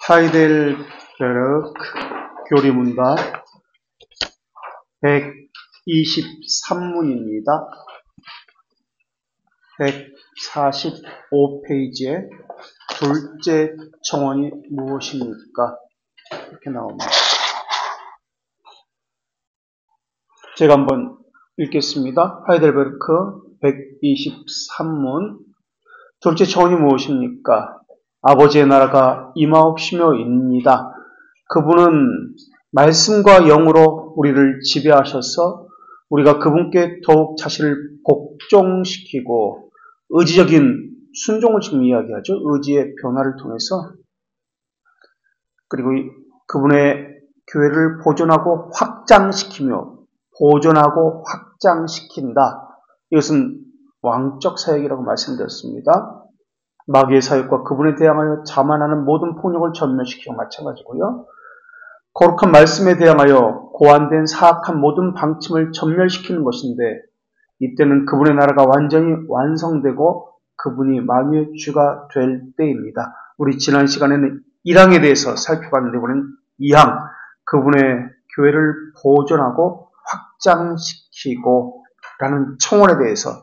하이델베르크 교리문답 123문입니다. 145페이지에 둘째 청원이 무엇입니까? 이렇게 나옵니다. 제가 한번 읽겠습니다. 하이델베르크 123문. 둘째 청원이 무엇입니까? 아버지의 나라가 임하옵시며입니다. 그분은 말씀과 영으로 우리를 지배하셔서 우리가 그분께 더욱 자신을 복종시키고 의지적인 순종을 지금 이야기하죠. 의지의 변화를 통해서. 그리고 그분의 교회를 보존하고 확장시키며 보존하고 확장시킨다. 이것은 왕적 사역이라고 말씀드렸습니다. 마귀의 사역과 그분에 대항하여 자만하는 모든 폭력을 전멸시키고 마찬가지고요. 거룩한 말씀에 대항하여 고안된 사악한 모든 방침을 전멸시키는 것인데 이때는 그분의 나라가 완전히 완성되고 그분이 만유의 주가 될 때입니다. 우리 지난 시간에는 1항에 대해서 살펴봤는데 이번엔 2항, 그분의 교회를 보존하고 확장시키고 라는 청원에 대해서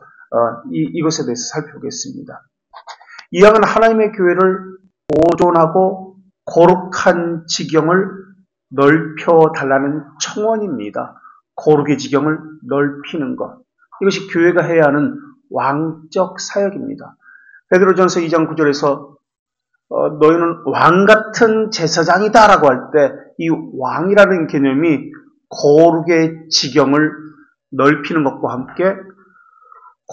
이것에 대해서 살펴보겠습니다. 2항은 하나님의 교회를 보존하고 거룩한 지경을 넓혀달라는 청원입니다. 거룩의 지경을 넓히는 것. 이것이 교회가 해야 하는 왕적 사역입니다. 베드로전서 2장 9절에서 너희는 왕같은 제사장이다 라고 할 때 이 왕이라는 개념이 거룩의 지경을 넓히는 것과 함께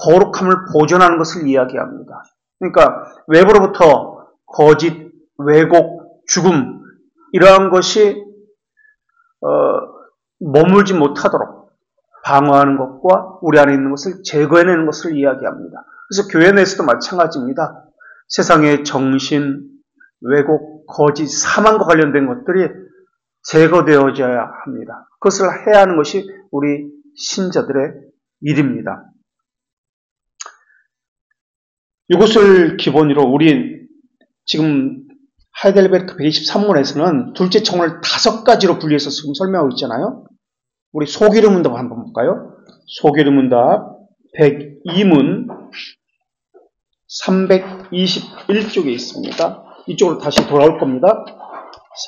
거룩함을 보존하는 것을 이야기합니다. 그러니까 외부로부터 거짓, 왜곡, 죽음 이러한 것이 머물지 못하도록 방어하는 것과 우리 안에 있는 것을 제거해내는 것을 이야기합니다. 그래서 교회 내에서도 마찬가지입니다. 세상의 정신, 왜곡, 거짓, 사망과 관련된 것들이 제거되어져야 합니다. 그것을 해야 하는 것이 우리 신자들의 일입니다. 이것을 기본으로 우리 지금 하이델베르크 123문에서는 둘째 청원을 5가지로 분리해서 지금 설명하고 있잖아요. 우리 소규류 문답 한번 볼까요? 소규류 문답 102문 321쪽에 있습니다. 이쪽으로 다시 돌아올 겁니다.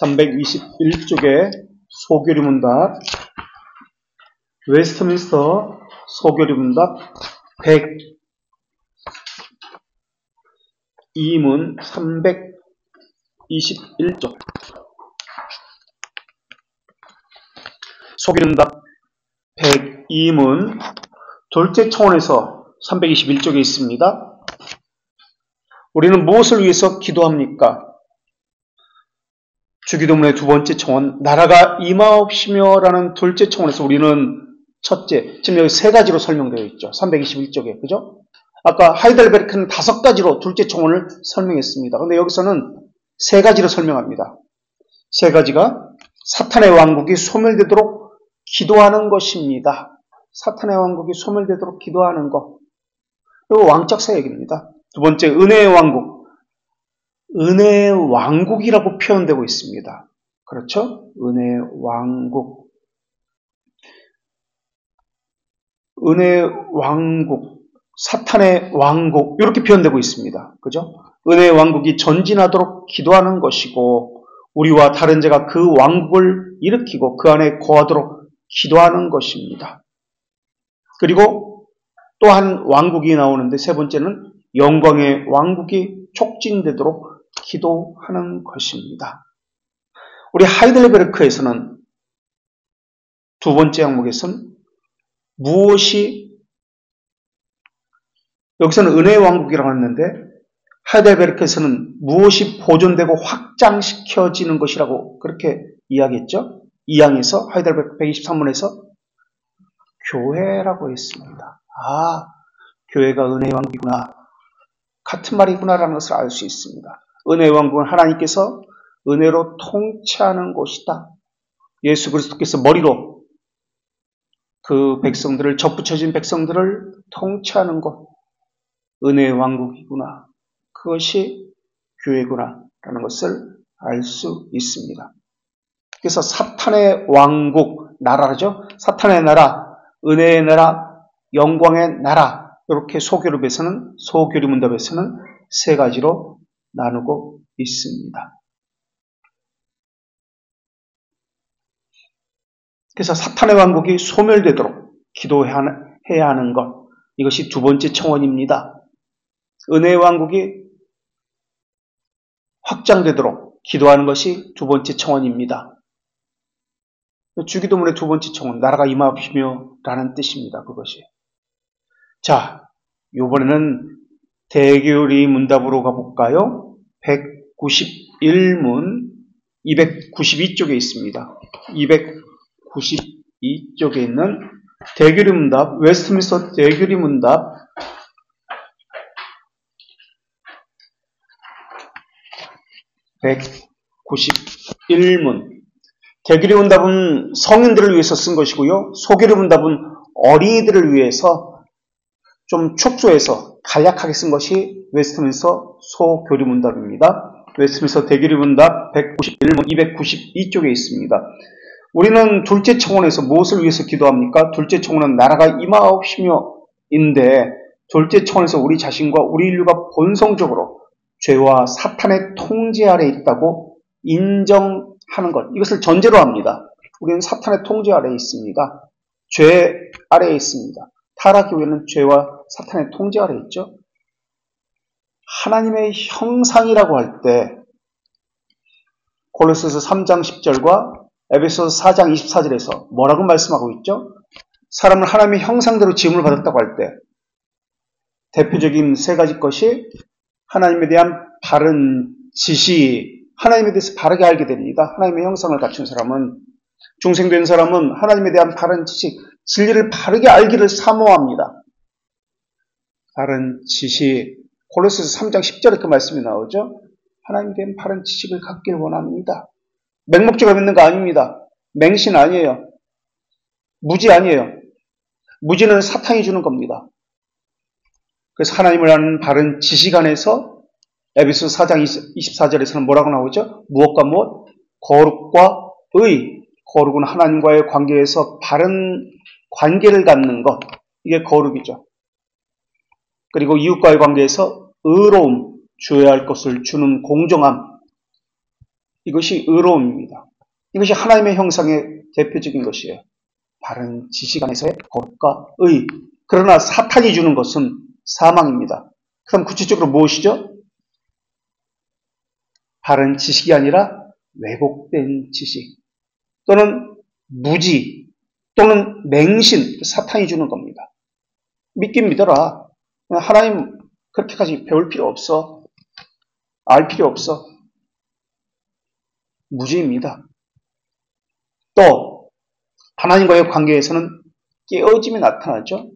321쪽에 소규류 문답 웨스트민스터 소규류 문답 102문 321쪽 소규류 문답 102문 둘째 청원에서 321쪽에 있습니다. 우리는 무엇을 위해서 기도합니까? 주기도문의 두 번째 청원, 나라가 임하옵시며 라는 둘째 청원에서 우리는 첫째, 지금 여기 3가지로 설명되어 있죠. 321쪽에, 그죠? 아까 하이델베르크는 5가지로 둘째 청원을 설명했습니다. 그런데 여기서는 3가지로 설명합니다. 3가지가 사탄의 왕국이 소멸되도록 기도하는 것입니다. 사탄의 왕국이 소멸되도록 기도하는 것. 이거 왕적 사역입니다. 두 번째, 은혜의 왕국. 은혜의 왕국이라고 표현되고 있습니다. 그렇죠? 은혜의 왕국. 은혜의 왕국, 사탄의 왕국 이렇게 표현되고 있습니다. 그죠? 은혜의 왕국이 전진하도록 기도하는 것이고 우리와 다른 자가 그 왕국을 일으키고 그 안에 거하도록 기도하는 것입니다. 그리고 또한 왕국이 나오는데 세 번째는 영광의 왕국이 촉진되도록 기도하는 것입니다. 우리 하이델베르크에서는 두 번째 항목에서는 무엇이 여기서는 은혜의 왕국이라고 했는데 하이델베르크에서는 무엇이 보존되고 확장시켜지는 것이라고 그렇게 이야기했죠. 2항에서 하이델베르크 123문에서 교회라고 했습니다. 아, 교회가 은혜의 왕국이구나. 같은 말이구나라는 것을 알 수 있습니다. 은혜의 왕국은 하나님께서 은혜로 통치하는 곳이다. 예수 그리스도께서 머리로 그 백성들을 접붙여진 백성들을 통치하는 곳. 은혜의 왕국이구나. 그것이 교회구나 라는 것을 알 수 있습니다. 그래서 사탄의 왕국, 나라죠. 사탄의 나라, 은혜의 나라, 영광의 나라, 이렇게 소교리 문답에서는 세 가지로 나누고 있습니다. 그래서 사탄의 왕국이 소멸되도록 기도해야 하는 것, 이것이 두 번째 청원입니다. 은혜의 왕국이 확장되도록 기도하는 것이 두 번째 청원입니다. 주기도문의 두 번째 청원, 나라가 임하옵시며 라는 뜻입니다. 그것이. 자, 이번에는 대교리 문답으로 가볼까요? 191문 292쪽에 있습니다. 292쪽에 있는 대교리 문답, 웨스트민스터 대교리 문답 191문. 대교리 문답은 성인들을 위해서 쓴 것이고요. 소교리 문답은 어린이들을 위해서 좀 축소해서 간략하게 쓴 것이 웨스트민스터 소교리 문답입니다. 웨스트민스터 대교리 문답 191문 292쪽에 있습니다. 우리는 둘째 청원에서 무엇을 위해서 기도합니까? 둘째 청원은 나라가 임하옵시며인데 둘째 청원에서 우리 자신과 우리 인류가 본성적으로 죄와 사탄의 통제 아래 있다고 인정하는 것. 이것을 전제로 합니다. 우리는 사탄의 통제 아래에 있습니다. 죄 아래에 있습니다. 타락 이후에는 죄와 사탄의 통제 아래에 있죠. 하나님의 형상이라고 할 때 골로새서 3장 10절과 에베소서 4장 24절에서 뭐라고 말씀하고 있죠? 사람을 하나님의 형상대로 지음을 받았다고 할 때 대표적인 세 가지 것이 하나님에 대한 바른 지시, 하나님에 대해서 바르게 알게 됩니다. 하나님의 형상을 갖춘 사람은, 중생된 사람은 하나님에 대한 바른 지식, 진리를 바르게 알기를 사모합니다. 바른 지식, 골로새서 3장 10절에 그 말씀이 나오죠. 하나님에 대한 바른 지식을 갖길 원합니다. 맹목적으로 믿는 거 아닙니다. 맹신 아니에요. 무지 아니에요. 무지는 사탄이 주는 겁니다. 그래서 하나님을 아는 바른 지식 안에서 에베소서 4장 24절에서는 뭐라고 나오죠? 무엇과 무엇? 거룩과 의. 거룩은 하나님과의 관계에서 바른 관계를 갖는 것. 이게 거룩이죠. 그리고 이웃과의 관계에서 의로움, 주어야 할 것을 주는 공정함. 이것이 의로움입니다. 이것이 하나님의 형상의 대표적인 것이에요. 바른 지식 안에서의 거룩과 의. 그러나 사탄이 주는 것은 사망입니다. 그럼 구체적으로 무엇이죠? 바른 지식이 아니라 왜곡된 지식 또는 무지 또는 맹신, 사탄이 주는 겁니다. 믿긴 믿어라. 하나님 그렇게까지 배울 필요 없어. 알 필요 없어. 무지입니다. 또 하나님과의 관계에서는 깨어짐이 나타나죠.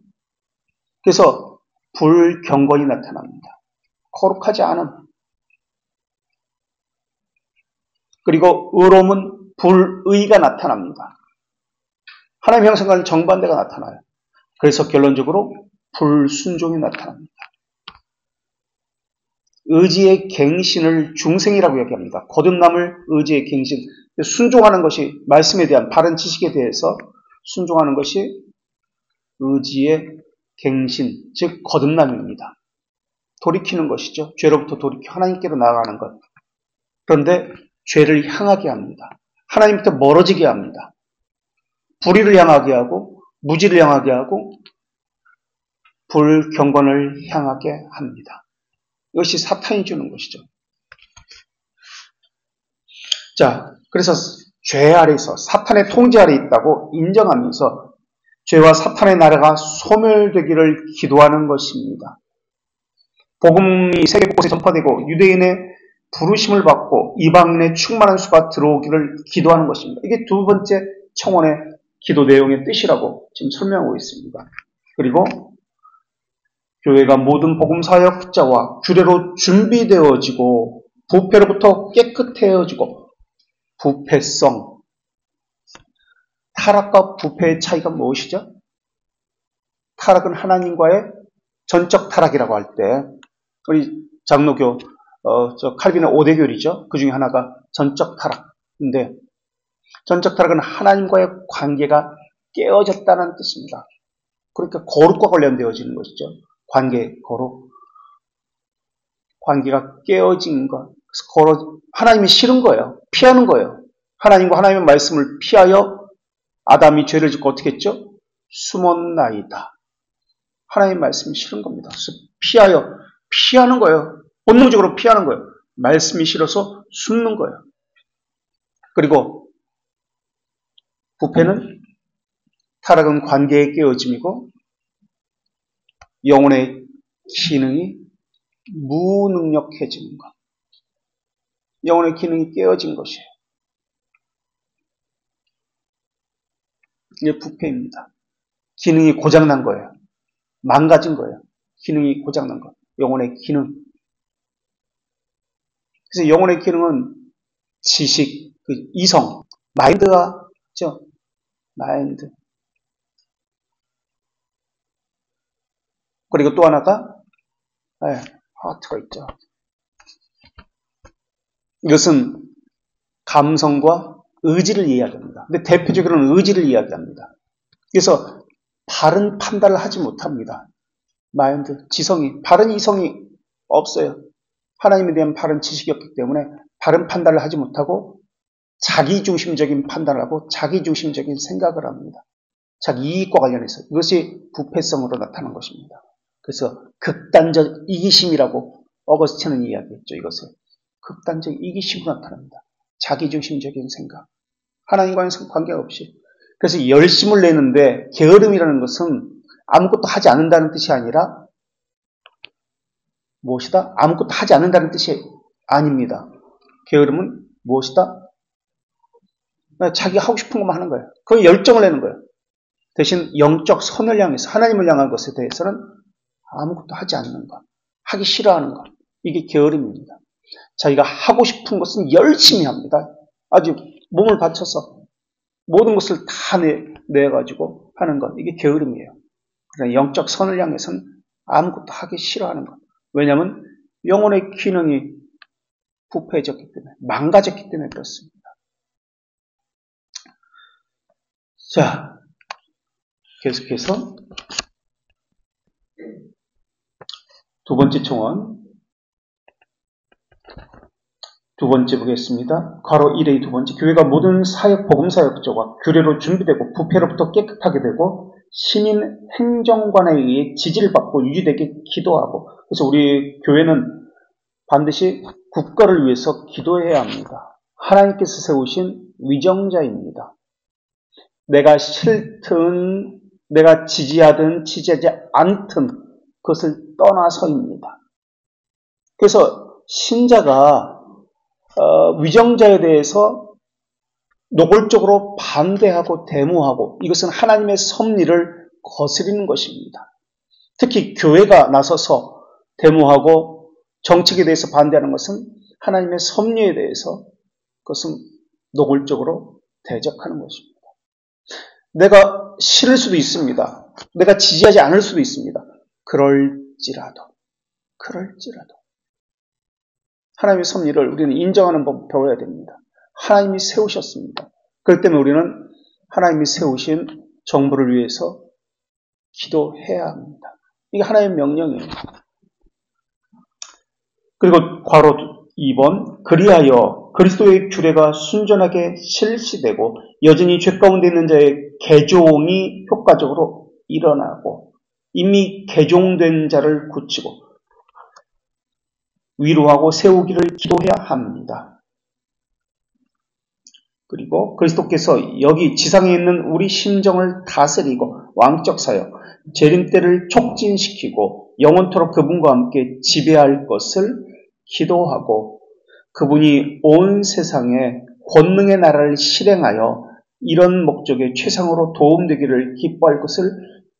그래서 불경건이 나타납니다. 거룩하지 않은. 그리고 의로움은 불의가 나타납니다. 하나님의 형상과는 정반대가 나타나요. 그래서 결론적으로 불순종이 나타납니다. 의지의 갱신을 중생이라고 얘기합니다. 거듭남을 의지의 갱신. 순종하는 것이, 말씀에 대한 바른 지식에 대해서 순종하는 것이 의지의 갱신, 즉 거듭남입니다. 돌이키는 것이죠. 죄로부터 돌이켜 하나님께로 나아가는 것. 그런데 죄를 향하게 합니다. 하나님부터 멀어지게 합니다. 불의를 향하게 하고 무지를 향하게 하고 불경건을 향하게 합니다. 이것이 사탄이 주는 것이죠. 자, 그래서 죄 아래에서 사탄의 통제 아래 있다고 인정하면서 죄와 사탄의 나라가 소멸되기를 기도하는 것입니다. 복음이 세계 곳곳에 전파되고 유대인의 부르심을 받고 이방인의 충만한 수가 들어오기를 기도하는 것입니다. 이게 두 번째 청원의 기도 내용의 뜻이라고 지금 설명하고 있습니다. 그리고 교회가 모든 복음 사역자와 규례로 준비되어지고 부패로부터 깨끗해지고, 부패성, 타락과 부패의 차이가 무엇이죠? 타락은 하나님과의 전적 타락이라고 할 때 우리 장로교 칼빈의 5대 교리죠. 그 중에 하나가 전적 타락인데, 전적 타락은 하나님과의 관계가 깨어졌다는 뜻입니다. 그러니까 거룩과 관련되어지는 것이죠. 거룩. 관계가 깨어진 것. 하나님이 싫은 거예요. 피하는 거예요. 하나님과 하나님의 말씀을 피하여 아담이 죄를 짓고 어떻게 했죠? 숨었나이다. 하나님의 말씀이 싫은 겁니다. 그래서 피하는 거예요. 본능적으로 피하는 거예요. 말씀이 싫어서 숨는 거예요. 그리고 부패는, 타락은 관계의 깨어짐이고 영혼의 기능이 무능력해지는 것. 영혼의 기능이 깨어진 것이에요. 이게 부패입니다. 기능이 고장난 거예요. 망가진 거예요. 기능이 고장난 것. 영혼의 기능. 그래서 영혼의 기능은 지식, 이성, 마인드가 있죠. 마인드. 그리고 또 하나가 하트가 있죠. 이것은 감성과 의지를 이야기합니다. 근데 대표적으로는 의지를 이야기합니다. 그래서 바른 판단을 하지 못합니다. 마인드, 지성이, 바른 이성이 없어요. 하나님에 대한 바른 지식이 없기 때문에 바른 판단을 하지 못하고 자기중심적인 판단을 하고 자기중심적인 생각을 합니다. 자기 이익과 관련해서. 이것이 부패성으로 나타나는 것입니다. 그래서 극단적 이기심이라고 어거스틴은 이야기했죠. 이것을. 극단적 이기심으로 나타납니다. 자기중심적인 생각. 하나님과는 관계가 없이. 그래서 열심을 내는데 게으름이라는 것은 아무것도 하지 않는다는 뜻이 아니라 무엇이다? 아무것도 하지 않는다는 뜻이 아닙니다. 게으름은 무엇이다? 자기 하고 싶은 것만 하는 거예요. 그건 열정을 내는 거예요. 대신 영적 선을 향해서 하나님을 향한 것에 대해서는 아무것도 하지 않는 것. 하기 싫어하는 것. 이게 게으름입니다. 자기가 하고 싶은 것은 열심히 합니다. 아주 몸을 바쳐서 모든 것을 다 내가지고 하는 것. 이게 게으름이에요. 그러나 영적 선을 향해서는 아무것도 하기 싫어하는 것. 왜냐하면 영혼의 기능이 부패해졌기 때문에, 망가졌기 때문에 그렇습니다. 자, 계속해서 두 번째 청원. 두 번째 보겠습니다. 괄호 1의 두 번째. 교회가 모든 사역, 복음사역자와 규례로 준비되고 부패로부터 깨끗하게 되고 시민 행정관에 의해 지지를 받고 유지되게 기도하고. 그래서 우리 교회는 반드시 국가를 위해서 기도해야 합니다. 하나님께서 세우신 위정자입니다. 내가 싫든 내가 지지하든 지지하지 않든 그것을 떠나서입니다. 그래서 신자가 위정자에 대해서 노골적으로 반대하고 데모하고 이것은 하나님의 섭리를 거스리는 것입니다. 특히 교회가 나서서 데모하고 정책에 대해서 반대하는 것은 하나님의 섭리에 대해서 그것은 노골적으로 대적하는 것입니다. 내가 싫을 수도 있습니다. 내가 지지하지 않을 수도 있습니다. 그럴지라도 하나님의 섭리를 우리는 인정하는 법 배워야 됩니다. 하나님이 세우셨습니다. 그렇기 때문에 우리는 하나님이 세우신 정부를 위해서 기도해야 합니다. 이게 하나님의 명령이에요. 그리고 괄호 2번. 그리하여 그리스도의 규례가 순전하게 실시되고 여전히 죄 가운데 있는 자의 개종이 효과적으로 일어나고 이미 개종된 자를 굳히고 위로하고 세우기를 기도해야 합니다. 그리고 그리스도께서 여기 지상에 있는 우리 심정을 다스리고 왕적 사역, 재림때를 촉진시키고 영원토록 그분과 함께 지배할 것을 기도하고 그분이 온 세상에 권능의 나라를 실행하여 이런 목적에 최상으로 도움되기를 기뻐할 것을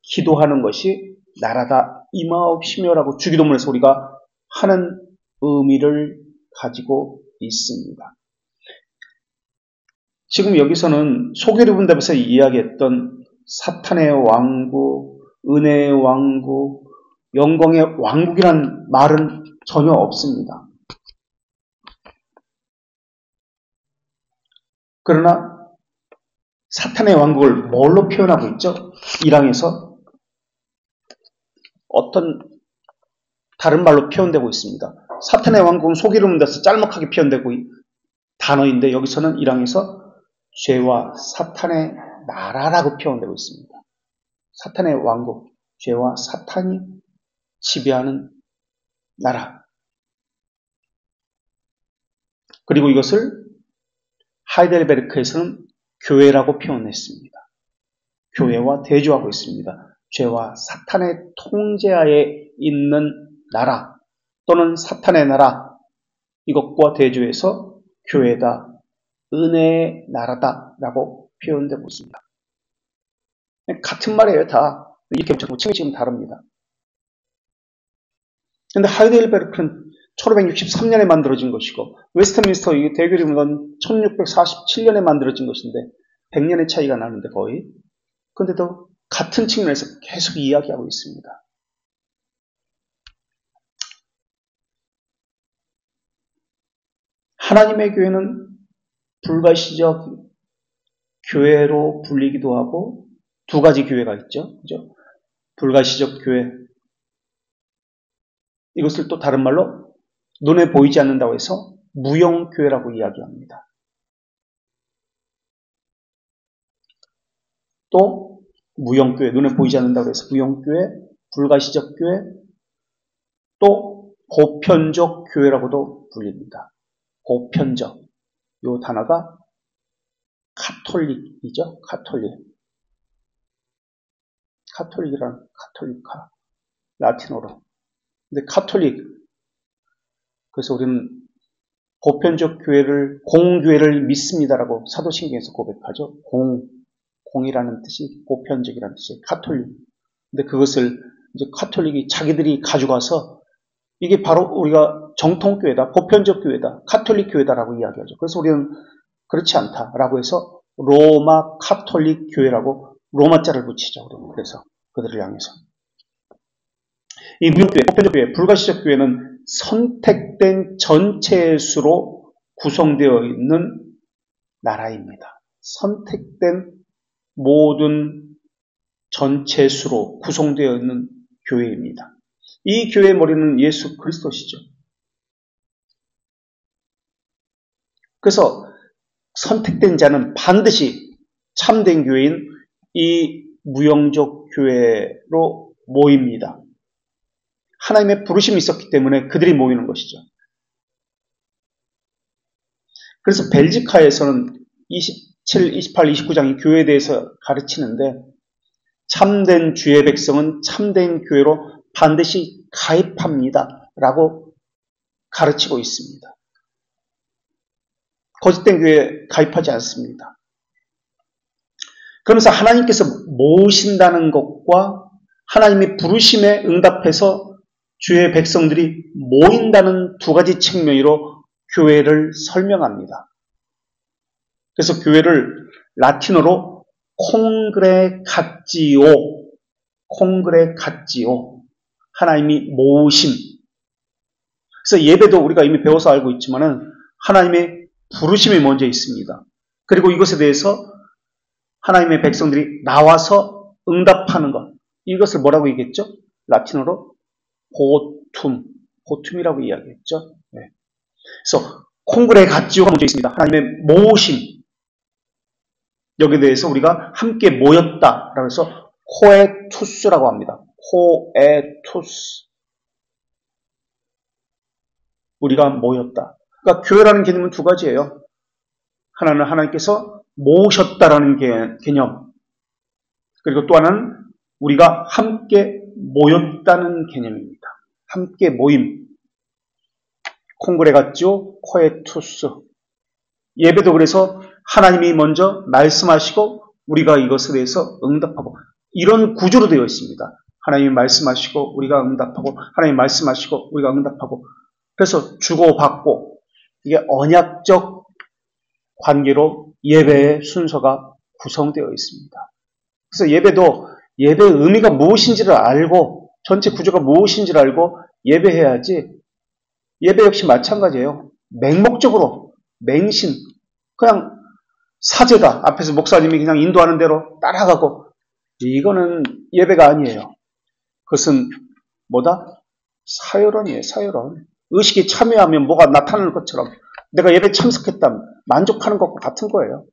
기도하는 것이 나라가 임하옵시며라고 주기도문에서 우리가 하는 의미를 가지고 있습니다. 지금 여기서는 소개르분답에서 이야기했던 사탄의 왕국, 은혜의 왕국, 영광의 왕국이라는 말은 전혀 없습니다. 그러나 사탄의 왕국을 뭘로 표현하고 있죠? 1항에서 어떤 다른 말로 표현되고 있습니다. 사탄의 왕국은 속이름을 내서 짤막하게 표현되고 단어인데 여기서는 1항에서 죄와 사탄의 나라라고 표현되고 있습니다. 사탄의 왕국, 죄와 사탄이 지배하는 나라. 그리고 이것을 하이델베르크에서는 교회라고 표현했습니다. 교회와 대조하고 있습니다. 죄와 사탄의 통제하에 있는 나라 또는 사탄의 나라, 이것과 대조해서 교회다, 은혜의 나라다라고 표현되고 있습니다. 같은 말이에요. 다 이렇게 붙여도 층이 지금 다릅니다. 그런데 하이델베르크는 1563년에 만들어진 것이고 웨스트민스터 이 대교리문은 1647년에 만들어진 것인데 100년의 차이가 나는데 거의. 그런데도 같은 측면에서 계속 이야기하고 있습니다. 하나님의 교회는 불가시적 교회로 불리기도 하고 두 가지 교회가 있죠. 그죠? 불가시적 교회. 이것을 또 다른 말로 눈에 보이지 않는다고 해서 무형교회라고 이야기합니다. 또 무형교회, 눈에 보이지 않는다고 해서 무형교회, 불가시적 교회, 또 보편적 교회라고도 불립니다. 보편적. 이 단어가 카톨릭이죠. 카톨릭. 카톨릭이란 카톨리카. 라틴어로. 근데 카톨릭. 그래서 우리는 보편적 교회를, 공교회를 믿습니다라고 사도신경에서 고백하죠. 공이라는 뜻이 보편적이라는 뜻이에요. 카톨릭. 근데 그것을 이제 카톨릭이 자기들이 가져가서 이게 바로 우리가 정통교회다, 보편적 교회다, 카톨릭 교회다라고 이야기하죠. 그래서 우리는 그렇지 않다라고 해서 로마 카톨릭 교회라고 로마자를 붙이죠. 그래서 그들을 향해서. 이 무형교회, 보편적 교회, 불가시적 교회는 선택된 전체의 수로 구성되어 있는 나라입니다. 선택된 모든 전체 수로 구성되어 있는 교회입니다. 이 교회의 머리는 예수 그리스도시죠. 그래서 선택된 자는 반드시 참된 교회인 이 무형적 교회로 모입니다. 하나님의 부르심이 있었기 때문에 그들이 모이는 것이죠. 그래서 벨지카에서는 27, 28, 29장이 교회에 대해서 가르치는데 참된 주의 백성은 참된 교회로 반드시 가입합니다. 라고 가르치고 있습니다. 거짓된 교회에 가입하지 않습니다. 그러면서 하나님께서 모으신다는 것과 하나님의 부르심에 응답해서 주의 백성들이 모인다는 두 가지 측면으로 교회를 설명합니다. 그래서 교회를 라틴어로 콩그레가지오, 하나님이 모으심. 그래서 예배도 우리가 이미 배워서 알고 있지만은 하나님의 부르심이 먼저 있습니다. 그리고 이것에 대해서 하나님의 백성들이 나와서 응답하는 것. 이것을 뭐라고 얘기했죠? 라틴어로 보툼이라고 이야기했죠. 네. 그래서 콩그레가지오가 먼저 있습니다. 하나님의 모으심. 여기에 대해서 우리가 함께 모였다라고 해서 코에투스라고 합니다. 코에투스. 우리가 모였다. 그러니까 교회라는 개념은 두 가지예요. 하나는 하나님께서 모으셨다라는 개념. 그리고 또 하나는 우리가 함께 모였다는 개념입니다. 함께 모임. 콩그레가지오, 코에투스. 예배도 그래서 하나님이 먼저 말씀하시고 우리가 이것에 대해서 응답하고 이런 구조로 되어 있습니다. 하나님이 말씀하시고 우리가 응답하고 하나님이 말씀하시고 우리가 응답하고 그래서 주고받고 이게 언약적 관계로 예배의 순서가 구성되어 있습니다. 그래서 예배도 예배의 의미가 무엇인지를 알고 전체 구조가 무엇인지를 알고 예배해야지 예배 역시 마찬가지예요. 맹목적으로 맹신 그냥 사제다. 앞에서 목사님이 그냥 인도하는 대로 따라가고, 이거는 예배가 아니에요. 그것은 뭐다? 사열원이에요. 사열원. 의식에 참여하면 뭐가 나타나는 것처럼 내가 예배 참석했다면 만족하는 것과 같은 거예요.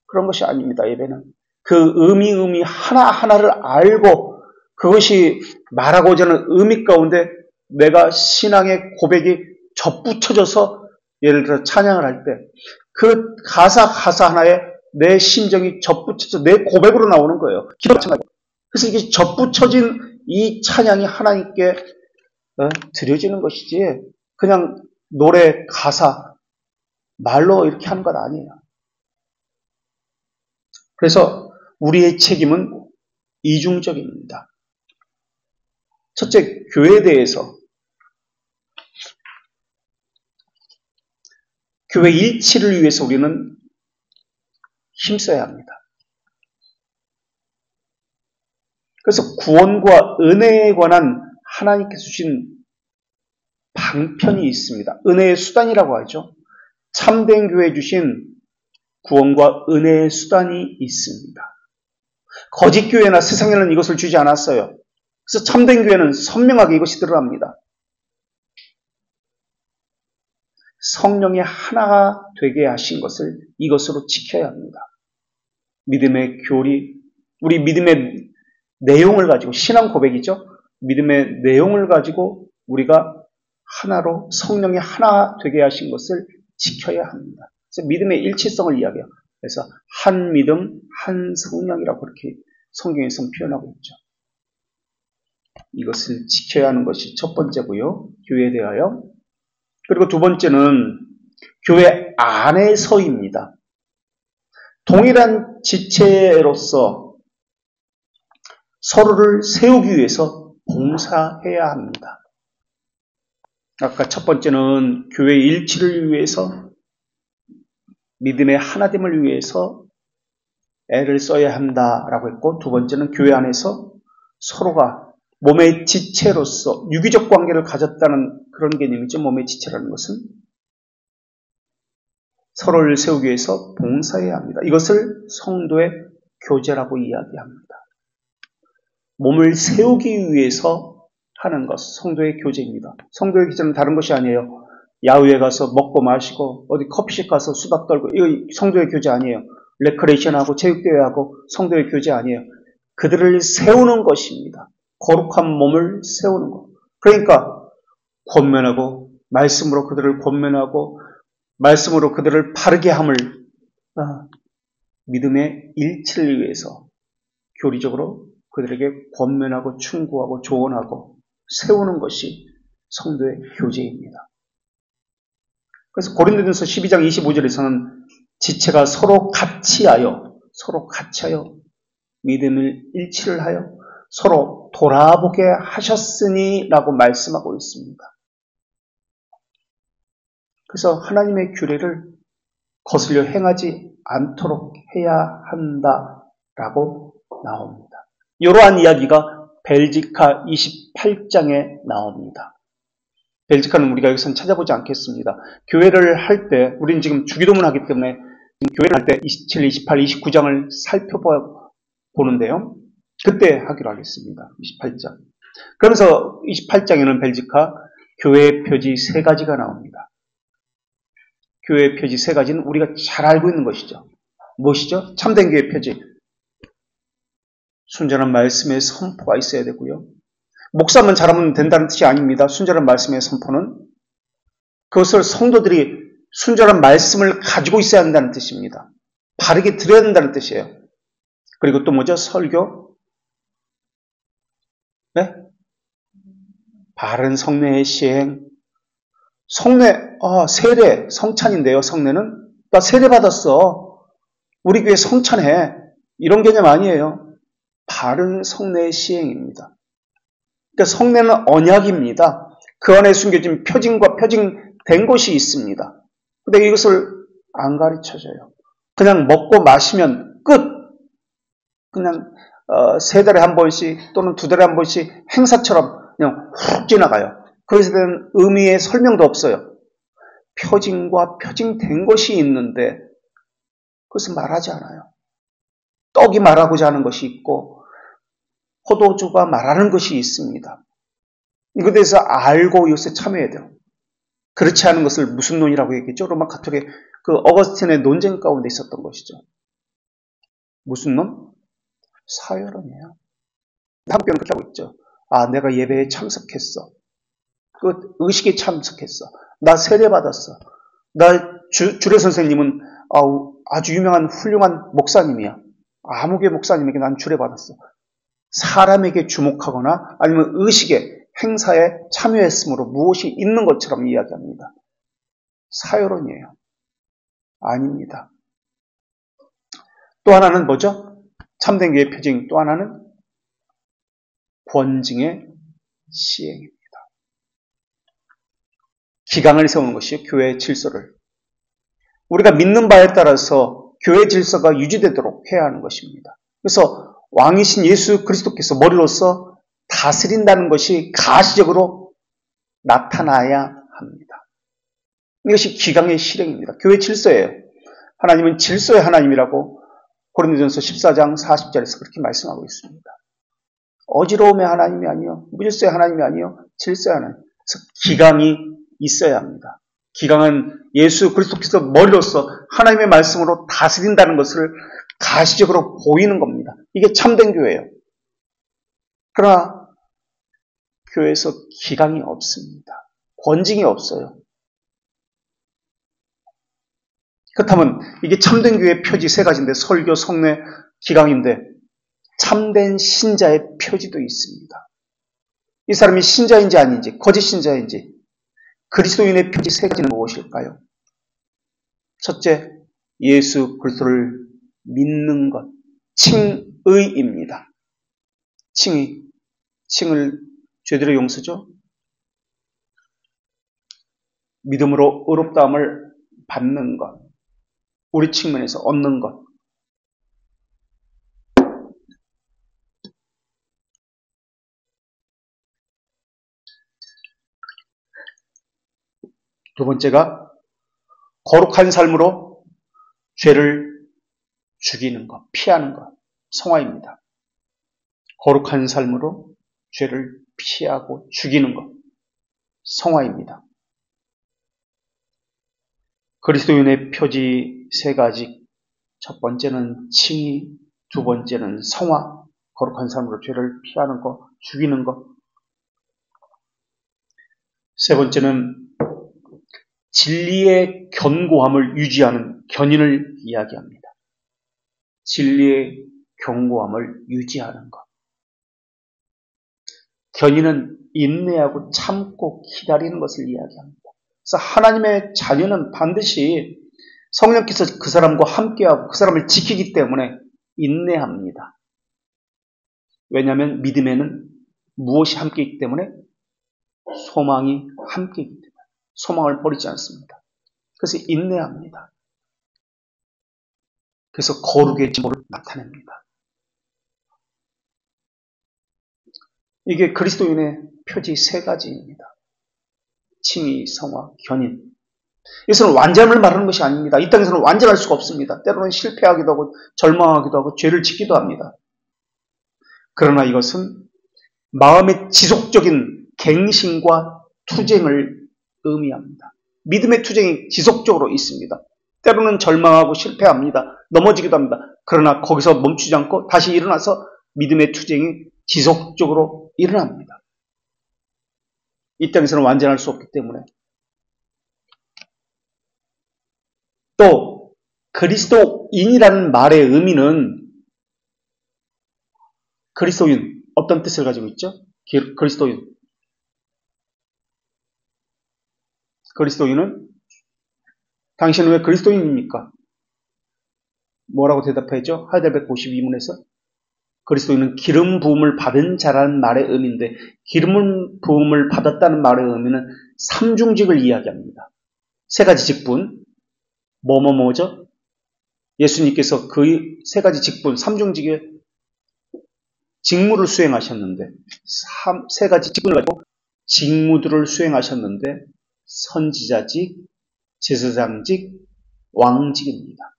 그런 것이 아닙니다. 예배는 그 의미 하나하나를 알고 그것이 말하고자 하는 의미 가운데 내가 신앙의 고백이 접붙여져서 예를 들어 찬양을 할 때 그 가사 하나에 내 심정이 접붙여져 내 고백으로 나오는 거예요. 기도가 마찬가지예요. 그래서 이게 접붙여진 이 찬양이 하나님께 드려지는 것이지 그냥 노래 가사 말로 이렇게 하는 건 아니에요. 그래서 우리의 책임은 이중적입니다. 첫째, 교회에 대해서 교회 일치를 위해서 우리는 힘써야 합니다. 그래서 구원과 은혜에 관한 하나님께서 주신 방편이 있습니다. 은혜의 수단이라고 하죠. 참된 교회에 주신 구원과 은혜의 수단이 있습니다. 거짓 교회나 세상에는 이것을 주지 않았어요. 그래서 참된 교회는 선명하게 이것이 드러납니다. 성령의 하나가 되게 하신 것을 이것으로 지켜야 합니다. 믿음의 교리, 우리 믿음의 내용을 가지고, 신앙 고백이죠. 믿음의 내용을 가지고 우리가 하나로 성령의 하나 되게 하신 것을 지켜야 합니다. 그래서 믿음의 일치성을 이야기해요. 그래서 한 믿음, 한 성령이라고 그렇게 성경에서 표현하고 있죠. 이것을 지켜야 하는 것이 첫 번째고요. 교회에 대하여. 그리고 두 번째는 교회 안에서입니다. 동일한 지체로서 서로를 세우기 위해서 봉사해야 합니다. 아까 첫 번째는 교회 일치를 위해서 믿음의 하나됨을 위해서 애를 써야 한다라고 했고 두 번째는 교회 안에서 서로가 몸의 지체로서 유기적 관계를 가졌다는 그런 개념이죠. 몸의 지체라는 것은 서로를 세우기 위해서 봉사해야 합니다. 이것을 성도의 교제라고 이야기합니다. 몸을 세우기 위해서 하는 것, 성도의 교제입니다. 성도의 교제는 다른 것이 아니에요. 야외에 가서 먹고 마시고 어디 커피숍 가서 수다 떨고 이거 성도의 교제 아니에요. 레크레이션하고 체육대회하고 성도의 교제 아니에요. 그들을 세우는 것입니다. 거룩한 몸을 세우는 것. 그러니까 권면하고 말씀으로 그들을 권면하고 말씀으로 그들을 바르게 함을 믿음의 일치를 위해서 교리적으로 그들에게 권면하고 충고하고 조언하고 세우는 것이 성도의 교제입니다. 그래서 고린도전서 12장 25절에서는 지체가 서로 같이 하여 믿음을 일치를 하여 서로 돌아보게 하셨으니 라고 말씀하고 있습니다. 그래서 하나님의 규례를 거슬려 행하지 않도록 해야 한다라고 나옵니다. 이러한 이야기가 벨지카 28장에 나옵니다. 벨지카는 우리가 여기서는 찾아보지 않겠습니다. 교회를 할 때, 우리는 지금 주기도문 하기 때문에 교회를 할 때 27, 28, 29장을 살펴보는데요. 그때 하기로 하겠습니다. 28장. 그러면서 28장에는 벨지카 교회의 표지 3가지가 나옵니다. 교회의 표지 3가지는 우리가 잘 알고 있는 것이죠. 무엇이죠? 참된 교회의 표지. 순전한 말씀의 선포가 있어야 되고요. 목사만 잘하면 된다는 뜻이 아닙니다. 순전한 말씀의 선포는 그것을 성도들이 순전한 말씀을 가지고 있어야 한다는 뜻입니다. 바르게 들어야 된다는 뜻이에요. 그리고 또 뭐죠? 설교? 네? 바른 성례의 시행. 세례, 성찬인데요. 성례는 나 세례 받았어. 우리 교회 성찬해. 이런 개념 아니에요. 바른 성례의 시행입니다. 그러니까 성례는 언약입니다. 그 안에 숨겨진 표징과 표징된 것이 있습니다. 근데 이것을 안 가르쳐줘요. 그냥 먹고 마시면 끝. 그냥 3달에 한 번씩 또는 2달에 한 번씩 행사처럼 그냥 훅 지나가요. 그것에 대한 의미의 설명도 없어요. 표징과 표징된 것이 있는데 그것은 말하지 않아요. 떡이 말하고자 하는 것이 있고 포도주가 말하는 것이 있습니다. 이것에 대해서 알고 이것에 참여해야 돼요. 그렇지 않은 것을 무슨 논이라고 얘기했죠? 로마 가톨릭 그 어거스틴의 논쟁 가운데 있었던 것이죠. 무슨 논? 사회론이에요. 한국교회는 그렇게 하고 있죠. 아, 내가 예배에 참석했어. 그 의식에 참석했어. 나 세례받았어. 나 주례 선생님은 아주 유명한 훌륭한 목사님이야. 아무개 목사님에게 난 주례받았어. 사람에게 주목하거나 아니면 의식에 행사에 참여했으므로 무엇이 있는 것처럼 이야기합니다. 사회론이에요. 아닙니다. 또 하나는 뭐죠? 참된 교회의 표징 또 하나는 권징의 시행입니다. 기강을 세우는 것이 교회의 질서를 우리가 믿는 바에 따라서 교회 질서가 유지되도록 해야 하는 것입니다. 그래서 왕이신 예수 그리스도께서 머리로서 다스린다는 것이 가시적으로 나타나야 합니다. 이것이 기강의 실행입니다. 교회 질서예요. 하나님은 질서의 하나님이라고 고린도전서 14장 40절에서 그렇게 말씀하고 있습니다. 어지러움의 하나님이 아니요, 무질서의 하나님이 아니요, 질서의 하나님. 그래서 기강이 있어야 합니다. 기강은 예수 그리스도께서 머리로서 하나님의 말씀으로 다스린다는 것을 가시적으로 보이는 겁니다. 이게 참된 교회예요. 그러나 교회에서 기강이 없습니다. 권징이 없어요. 그렇다면 이게 참된 교회의 표지 세 가지인데 설교, 성례, 기강인데 참된 신자의 표지도 있습니다. 이 사람이 신자인지 아닌지, 거짓 신자인지 그리스도인의 표지 세 가지는 무엇일까요? 첫째, 예수 그리스도를 믿는 것, 칭의입니다. 칭의, 칭을 죄들의 용서죠. 믿음으로 의롭다함을 받는 것, 우리 측면에서 얻는 것. 두 번째가 거룩한 삶으로 죄를 죽이는 것, 피하는 것, 성화입니다. 거룩한 삶으로 죄를 피하고 죽이는 것, 성화입니다. 그리스도인의 표지 세 가지, 첫 번째는 칭의, 두 번째는 성화, 거룩한 삶으로 죄를 피하는 것, 죽이는 것, 세 번째는 진리의 견고함을 유지하는 견인을 이야기합니다. 진리의 견고함을 유지하는 것. 견인은 인내하고 참고 기다리는 것을 이야기합니다. 그래서 하나님의 자녀는 반드시 성령께서 그 사람과 함께하고 그 사람을 지키기 때문에 인내합니다. 왜냐하면 믿음에는 무엇이 함께이기 때문에? 소망이 함께이기 때문에 소망을 버리지 않습니다. 그래서 인내합니다. 그래서 거룩의 진보를 나타냅니다. 이게 그리스도인의 표지 세 가지입니다. 칭의, 성화, 견인. 이것은 완전을 말하는 것이 아닙니다. 이 땅에서는 완전할 수가 없습니다. 때로는 실패하기도 하고 절망하기도 하고 죄를 짓기도 합니다. 그러나 이것은 마음의 지속적인 갱신과 투쟁을 의미합니다. 믿음의 투쟁이 지속적으로 있습니다. 때로는 절망하고 실패합니다. 넘어지기도 합니다. 그러나 거기서 멈추지 않고 다시 일어나서 믿음의 투쟁이 지속적으로 일어납니다. 이 땅에서는 완전할 수 없기 때문에. 또 그리스도인이라는 말의 의미는 그리스도인, 어떤 뜻을 가지고 있죠? 그리스도인. 그리스도인은 당신은 왜 그리스도인입니까? 뭐라고 대답하죠? 하이델베르크 52문에서 그리스도인은 기름 부음을 받은 자라는 말의 의미인데 기름 부음을 받았다는 말의 의미는 삼중직을 이야기합니다. 세 가지 직분, 뭐죠? 예수님께서 그 세 가지 직분, 삼중직의 직무를 수행하셨는데 세 가지 직분을 가지고 직무들을 수행하셨는데 선지자직, 제사장직, 왕직입니다.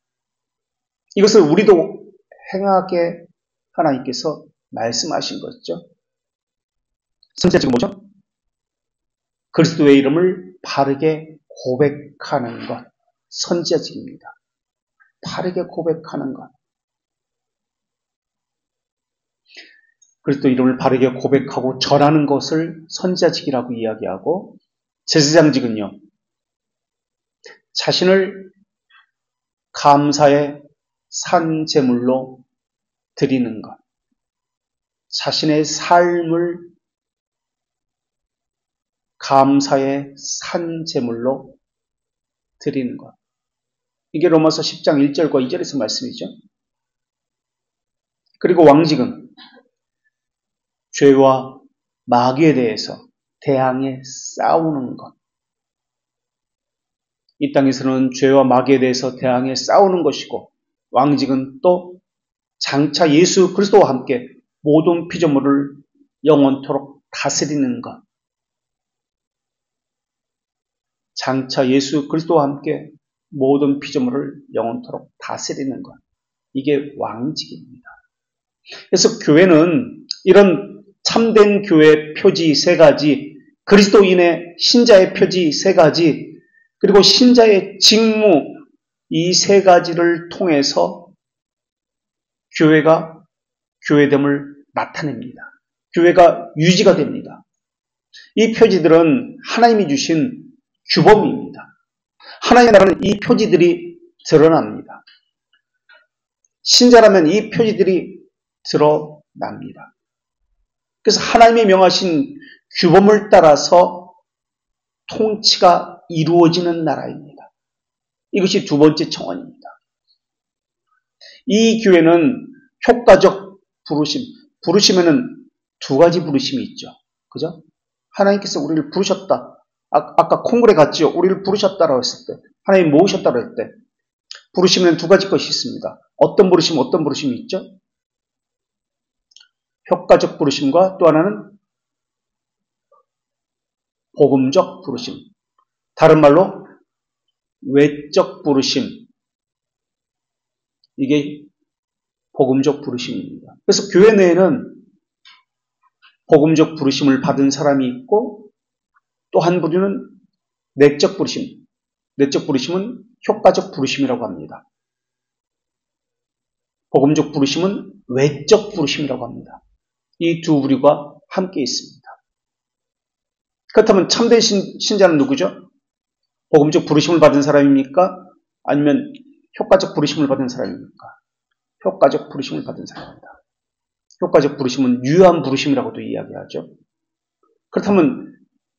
이것을 우리도 행하게 하나님께서 말씀하신 거죠. 선지자직은 뭐죠? 그리스도의 이름을 바르게 고백하는 것. 선지자직입니다. 바르게 고백하는 것. 그리스도 이름을 바르게 고백하고 전하는 것을 선지자직이라고 이야기하고, 제사장직은요, 자신을 감사의 산 제물로 드리는 것, 자신의 삶을 감사의 산 제물로 드리는 것. 이게 로마서 10장 1절과 2절에서 말씀이죠. 그리고 왕직은 죄와 마귀에 대해서 대항해 싸우는 것. 이 땅에서는 죄와 마귀에 대해서 대항해 싸우는 것이고, 왕직은 또 장차 예수 그리스도와 함께 모든 피조물을 영원토록 다스리는 것. 장차 예수 그리스도와 함께 모든 피조물을 영원토록 다스리는 것. 이게 왕직입니다. 그래서 교회는 이런 참된 교회 표지 세 가지, 그리스도인의 신자의 표지 세 가지, 그리고 신자의 직무 이 세 가지를 통해서 교회가 교회됨을 나타냅니다. 교회가 유지가 됩니다. 이 표지들은 하나님이 주신 규범입니다. 하나님의 나라는 이 표지들이 드러납니다. 신자라면 이 표지들이 드러납니다. 그래서 하나님의 명하신 규범을 따라서 통치가 이루어지는 나라입니다. 이것이 두 번째 청원입니다. 이 교회는 효과적 부르심, 부르심에는 두 가지 부르심이 있죠. 그죠? 하나님께서 우리를 부르셨다. 아까 콩글에 갔지요. 우리를 부르셨다라고 했을 때, 하나님 모으셨다고 했을 때, 부르심에는 두 가지 것이 있습니다. 어떤 부르심이 있죠? 효과적 부르심과 또 하나는 복음적 부르심. 다른 말로 외적 부르심. 이게 복음적 부르심입니다. 그래서 교회 내에는 복음적 부르심을 받은 사람이 있고, 또 한 부류는 내적 부르심. 내적 부르심은 효과적 부르심이라고 합니다. 복음적 부르심은 외적 부르심이라고 합니다. 이 두 부류가 함께 있습니다. 그렇다면 참된 신자는 누구죠? 복음적 부르심을 받은 사람입니까? 아니면 효과적 부르심을 받은 사람입니까? 효과적 부르심을 받은 사람입니다. 효과적 부르심은 유한 부르심이라고도 이야기하죠. 그렇다면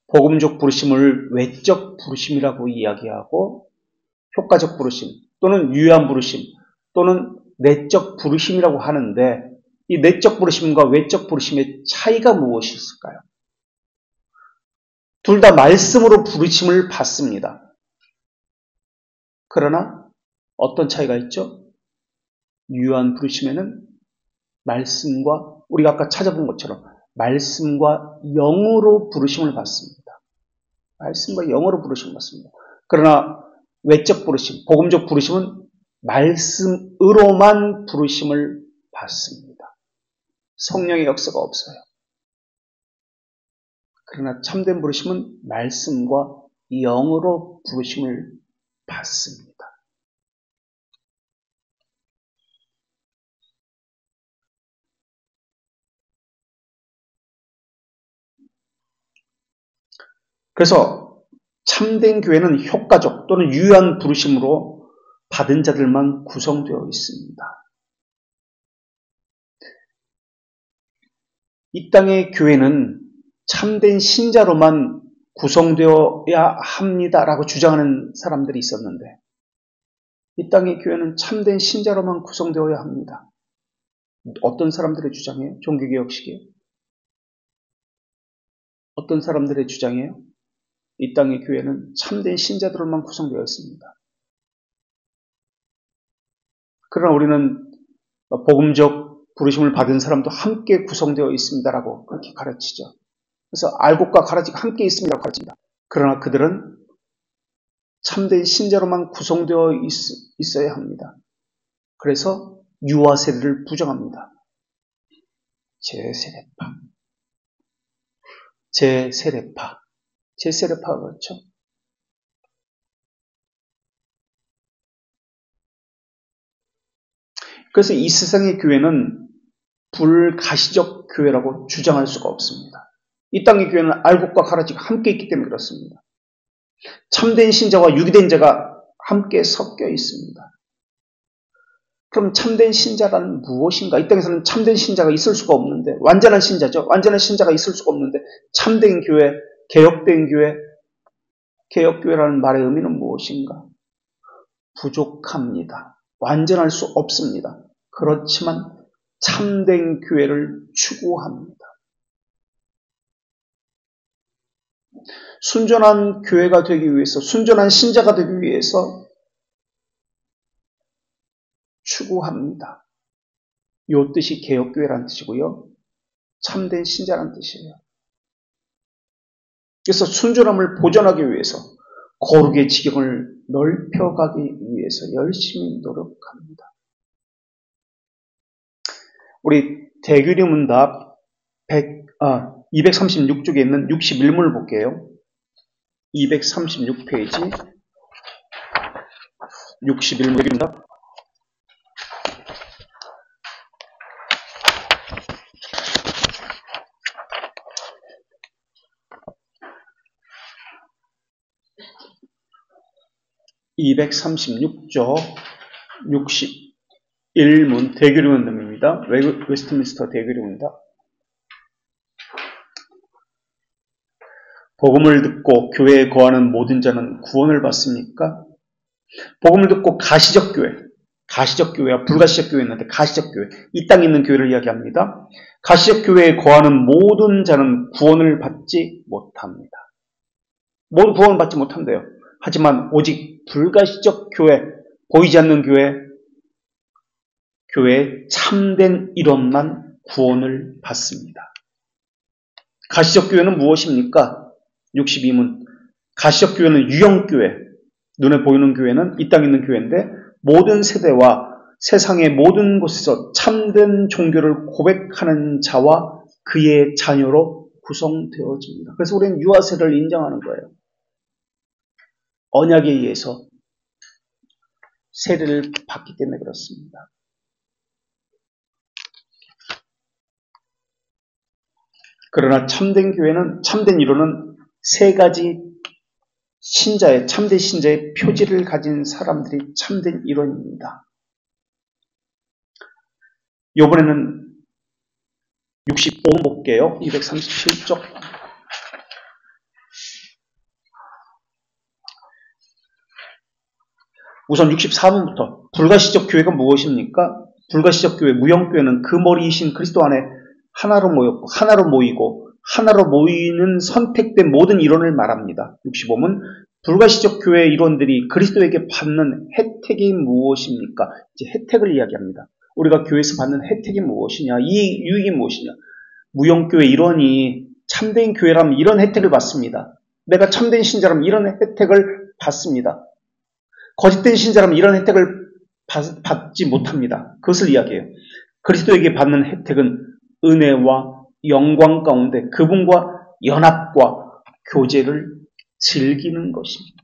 복음적 부르심을 외적 부르심이라고 이야기하고, 효과적 부르심 또는 유한 부르심 또는 내적 부르심이라고 하는데, 이 내적 부르심과 외적 부르심의 차이가 무엇일까요? 둘 다 말씀으로 부르심을 받습니다. 그러나 어떤 차이가 있죠? 유한 부르심에는 말씀과, 우리가 아까 찾아본 것처럼 말씀과 영으로 부르심을 받습니다. 말씀과 영으로 부르심을 받습니다. 그러나 외적 부르심, 복음적 부르심은 말씀으로만 부르심을 받습니다. 성령의 역사가 없어요. 그러나 참된 부르심은 말씀과 영으로 부르심을 받습니다. 그래서 참된 교회는 효과적 또는 유한 부르심으로 받은 자들만 구성되어 있습니다. 이 땅의 교회는 참된 신자로만 구성되어야 합니다라고 주장하는 사람들이 있었는데, 이 땅의 교회는 참된 신자로만 구성되어야 합니다. 어떤 사람들의 주장이에요? 종교개혁식이에요? 어떤 사람들의 주장이에요? 이 땅의 교회는 참된 신자들로만 구성되어 있습니다. 그러나 우리는 복음적 부르심을 받은 사람도 함께 구성되어 있습니다라고 그렇게 가르치죠. 그래서 알곡과 가라지가 함께 있습니다라고 가르칩니다. 그러나 그들은 참된 신자로만 구성되어 있어야 합니다. 그래서 유아 세례를 부정합니다. 제세례파 그렇죠? 그래서 이 세상의 교회는 불가시적 교회라고 주장할 수가 없습니다. 이 땅의 교회는 알곡과 가라지가 함께 있기 때문에 그렇습니다. 참된 신자와 유기된 자가 함께 섞여 있습니다. 그럼 참된 신자란 무엇인가? 이 땅에서는 참된 신자가 있을 수가 없는데, 완전한 신자죠. 완전한 신자가 있을 수가 없는데, 참된 교회, 개혁된 교회, 개혁교회라는 말의 의미는 무엇인가? 부족합니다. 완전할 수 없습니다. 그렇지만 참된 교회를 추구합니다. 순전한 교회가 되기 위해서, 순전한 신자가 되기 위해서 추구합니다. 이 뜻이 개혁교회라는 뜻이고요. 참된 신자라는 뜻이에요. 그래서 순전함을 보존하기 위해서 거룩의 지경을 넓혀가기 위해서 열심히 노력합니다. 우리 대규리문답 236쪽에 있는 61문을 볼게요. 236페이지 61문 대규리문답 236쪽 61문 대규리문답입니다. 웨스트민스터 대규리문답. 복음을 듣고 교회에 거하는 모든 자는 구원을 받습니까? 복음을 듣고 가시적 교회와 불가시적 교회 있는데 가시적 교회, 이 땅에 있는 교회를 이야기합니다. 가시적 교회에 거하는 모든 자는 구원을 받지 못합니다. 모두 구원을 받지 못한대요. 하지만 오직 불가시적 교회, 보이지 않는 교회의 참된 일원만 구원을 받습니다. 가시적 교회는 무엇입니까? 62문. 가시적 교회는 유형교회, 눈에 보이는 교회는 이 땅에 있는 교회인데 모든 세대와 세상의 모든 곳에서 참된 종교를 고백하는 자와 그의 자녀로 구성되어집니다. 그래서 우리는 유아세를 인정하는 거예요. 언약에 의해서 세례를 받기 때문에 그렇습니다. 그러나 참된 교회는, 참된 이론은 세 가지 참된 신자의 표지를 가진 사람들이 참된 이론입니다. 이번에는 65번 볼게요. 237쪽. 우선 64번부터 불가시적 교회가 무엇입니까? 불가시적 교회, 무형교회는 그 머리이신 그리스도 안에 하나로 모였고 하나로 모이는 선택된 모든 이론을 말합니다. 65문 불가시적 교회의 이론들이 그리스도에게 받는 혜택이 무엇입니까? 이제 혜택을 이야기합니다. 우리가 교회에서 받는 혜택이 무엇이냐? 이 유익이 무엇이냐? 무형교회 일원이 참된 교회라면 이런 혜택을 받습니다. 내가 참된 신자라면 이런 혜택을 받습니다. 거짓된 신자라면 이런 혜택을 받지 못합니다. 그것을 이야기해요. 그리스도에게 받는 혜택은 은혜와 영광 가운데 그분과 연합과 교제를 즐기는 것입니다.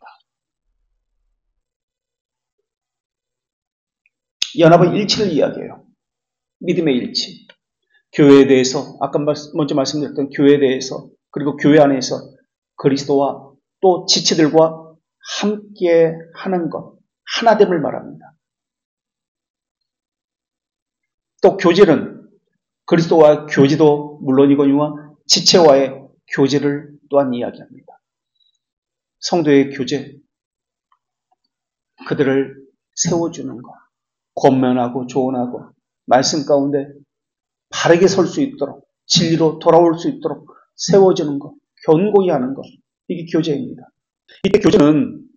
연합은 일치를 이야기해요. 믿음의 일치. 교회에 대해서, 아까 먼저 말씀드렸던 교회에 대해서, 그리고 교회 안에서 그리스도와 또 지체들과 함께 하는 것, 하나됨을 말합니다. 또 교제는 그리스도와 교제도 물론이거니와 지체와의 교제를 또한 이야기합니다. 성도의 교제, 그들을 세워주는 것, 권면하고 조언하고 말씀 가운데 바르게 설 수 있도록, 진리로 돌아올 수 있도록 세워주는 것, 견고히 하는 것, 이게 교제입니다. 이때 교제는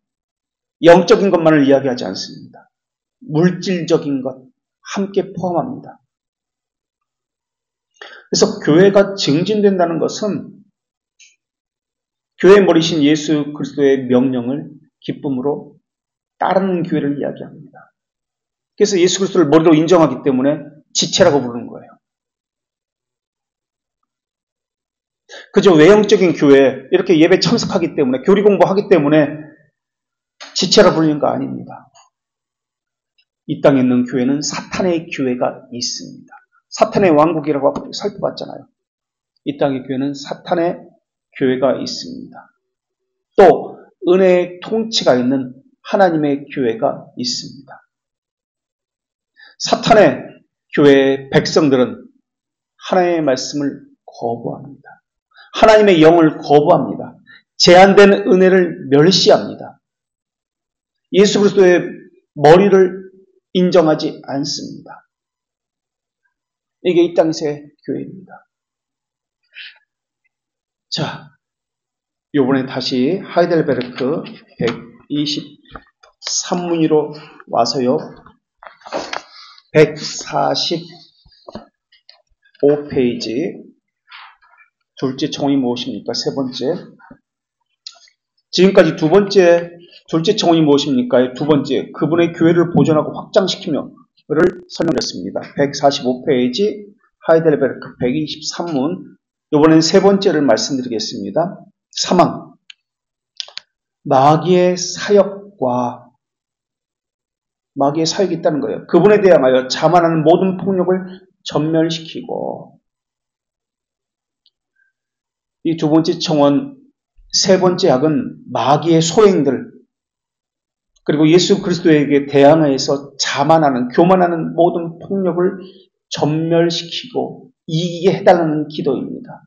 영적인 것만을 이야기하지 않습니다. 물질적인 것 함께 포함합니다. 그래서 교회가 증진된다는 것은 교회의 머리신 예수 그리스도의 명령을 기쁨으로 따르는 교회를 이야기합니다. 그래서 예수 그리스도를 머리로 인정하기 때문에 지체라고 부르는 거예요. 그저 외형적인 교회, 이렇게 예배 참석하기 때문에, 교리 공부하기 때문에 지체라 부르는 거 아닙니다. 이 땅에 있는 교회는 사탄의 교회가 있습니다. 사탄의 왕국이라고 살펴봤잖아요. 이 땅의 교회는 사탄의 교회가 있습니다. 또 은혜의 통치가 있는 하나님의 교회가 있습니다. 사탄의 교회의 백성들은 하나님의 말씀을 거부합니다. 하나님의 영을 거부합니다. 제한된 은혜를 멸시합니다. 예수 그리스도의 머리를 인정하지 않습니다. 이게 이 땅에서의 교회입니다. 자, 이번에 다시 하이델베르크 123문의로 와서요. 145페이지 둘째 청원이 무엇입니까? 세 번째. 지금까지 두 번째 둘째 청원이 무엇입니까? 두 번째, 그분의 교회를 보존하고 확장시키며를 설명했습니다. 145페이지 하이델베르크 123문. 이번엔 세 번째를 말씀드리겠습니다. 사망. 마귀의 사역과 마귀의 사역이 있다는 거예요. 그분에 대하여 자만하는 모든 폭력을 전멸시키고, 이 두 번째 청원, 세 번째 약은 마귀의 소행들, 그리고 예수 그리스도에게 대항해서 자만하는, 교만하는 모든 폭력을 전멸시키고 이기게 해달라는 기도입니다.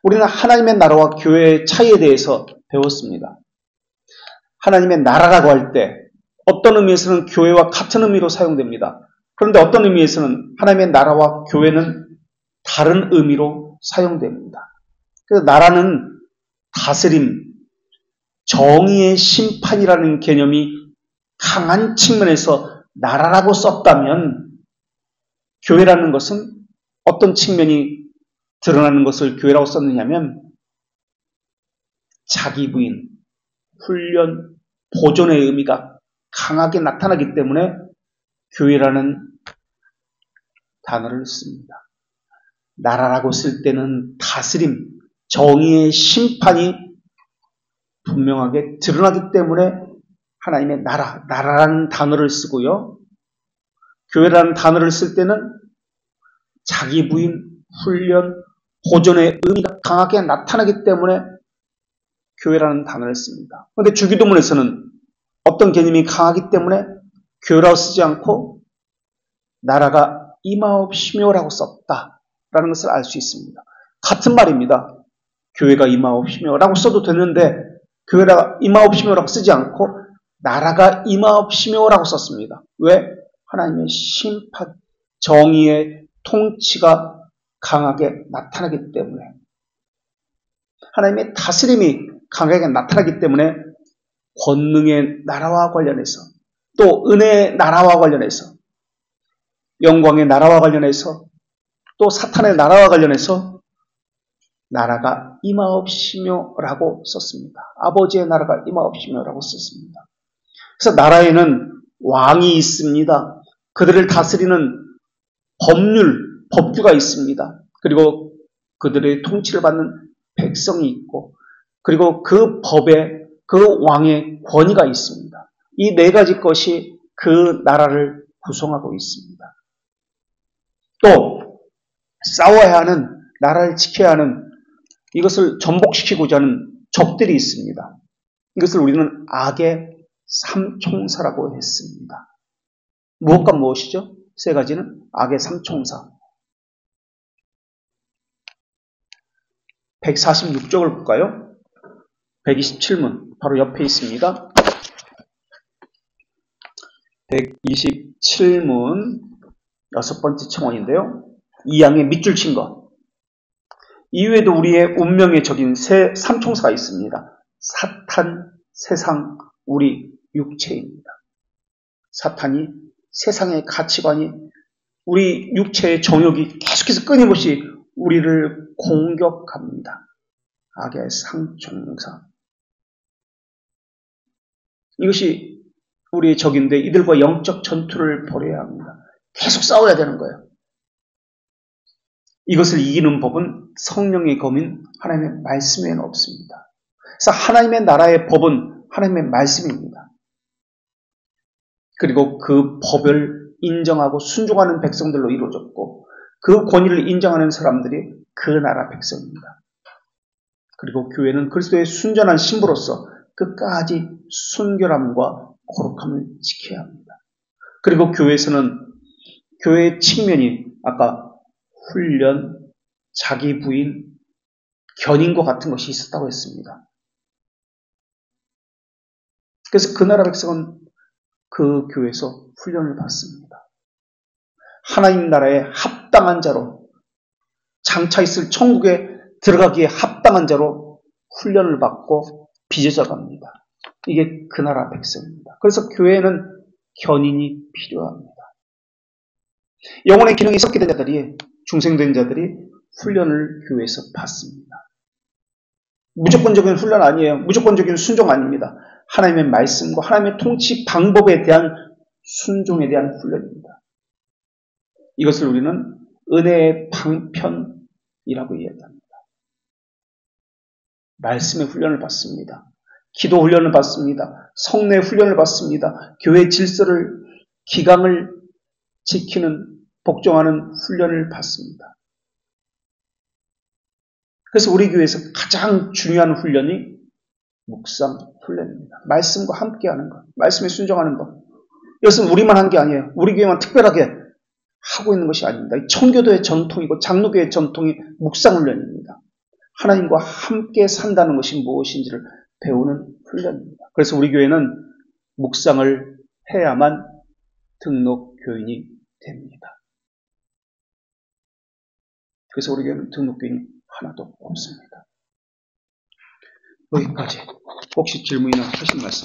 우리는 하나님의 나라와 교회의 차이에 대해서 배웠습니다. 하나님의 나라라고 할 때 어떤 의미에서는 교회와 같은 의미로 사용됩니다. 그런데 어떤 의미에서는 하나님의 나라와 교회는 다른 의미로 사용됩니다. 그래서 나라는 다스림, 정의의 심판이라는 개념이 강한 측면에서 나라라고 썼다면, 교회라는 것은 어떤 측면이 드러나는 것을 교회라고 썼느냐면 자기 부인, 훈련, 보존의 의미가 강하게 나타나기 때문에 교회라는 단어를 씁니다. 나라라고 쓸 때는 다스림, 정의의 심판이 분명하게 드러나기 때문에 하나님의 나라라는 단어를 쓰고요. 교회라는 단어를 쓸 때는 자기 부인, 훈련, 보존의 의미가 강하게 나타나기 때문에 교회라는 단어를 씁니다. 그런데 주기도문에서는 어떤 개념이 강하기 때문에 교회라고 쓰지 않고 나라가 임하옵시며라고 썼다라는 것을 알 수 있습니다. 같은 말입니다. 교회가 임하옵시며라고 써도 되는데 교회가 임하옵시며라고 쓰지 않고 나라가 임하옵시며라고 썼습니다. 왜? 하나님의 심판, 정의의 통치가 강하게 나타나기 때문에, 하나님의 다스림이 강하게 나타나기 때문에 권능의 나라와 관련해서, 또 은혜의 나라와 관련해서, 영광의 나라와 관련해서, 또 사탄의 나라와 관련해서 나라가 임하옵시며라고 썼습니다. 아버지의 나라가 임하옵시며라고 썼습니다. 그래서 나라에는 왕이 있습니다. 그들을 다스리는 법률, 법규가 있습니다. 그리고 그들의 통치를 받는 백성이 있고, 그리고 그 법에 그 왕의 권위가 있습니다. 이 네 가지 것이 그 나라를 구성하고 있습니다. 또 싸워야 하는, 나라를 지켜야 하는, 이것을 전복시키고자 하는 적들이 있습니다. 이것을 우리는 악의 삼총사라고 했습니다. 무엇과 무엇이죠? 세 가지는 악의 삼총사. 146쪽을 볼까요? 127문 바로 옆에 있습니다. 127문 여섯 번째 청원인데요. 이 양의 밑줄 친 것. 이외에도 우리의 운명의 적인 삼총사가 있습니다. 사탄, 세상, 우리 육체입니다. 사탄이, 세상의 가치관이, 우리 육체의 정욕이 계속해서 끊임없이 우리를 공격합니다. 악의 삼총사. 이것이 우리의 적인데 이들과 영적 전투를 벌여야 합니다. 계속 싸워야 되는 거예요. 이것을 이기는 법은 성령의 검인 하나님의 말씀에는 없습니다. 그래서 하나님의 나라의 법은 하나님의 말씀입니다. 그리고 그 법을 인정하고 순종하는 백성들로 이루어졌고 그 권위를 인정하는 사람들이 그 나라 백성입니다. 그리고 교회는 그리스도의 순전한 신부로서 끝까지 순결함과 거룩함을 지켜야 합니다. 그리고 교회에서는 교회의 측면이 아까 훈련, 자기 부인, 견인과 같은 것이 있었다고 했습니다. 그래서 그 나라 백성은 그 교회에서 훈련을 받습니다. 하나님 나라에 합당한 자로 장차 있을 천국에 들어가기에 합당한 자로 훈련을 받고 빚어져 갑니다. 이게 그 나라 백성입니다. 그래서 교회에는 견인이 필요합니다. 영혼의 기능이 섞게 된 자들이 중생된 자들이 훈련을 교회에서 받습니다. 무조건적인 훈련 아니에요. 무조건적인 순종 아닙니다. 하나님의 말씀과 하나님의 통치 방법에 대한 순종에 대한 훈련입니다. 이것을 우리는 은혜의 방편이라고 이야기합니다. 말씀의 훈련을 받습니다. 기도 훈련을 받습니다. 성례 훈련을 받습니다. 교회 질서를, 기강을 지키는, 복종하는 훈련을 받습니다. 그래서 우리 교회에서 가장 중요한 훈련이 묵상 훈련입니다. 말씀과 함께하는 것, 말씀에 순종하는 것. 이것은 우리만 한 게 아니에요. 우리 교회만 특별하게 하고 있는 것이 아닙니다. 청교도의 전통이고 장로교의 전통이 묵상 훈련입니다. 하나님과 함께 산다는 것이 무엇인지를 배우는 훈련입니다. 그래서 우리 교회는 묵상을 해야만 등록 교인이 됩니다. 그래서 우리 교회는 등록 교인이 하나도 없습니다. 여기까지. 혹시 질문이나 하신 말씀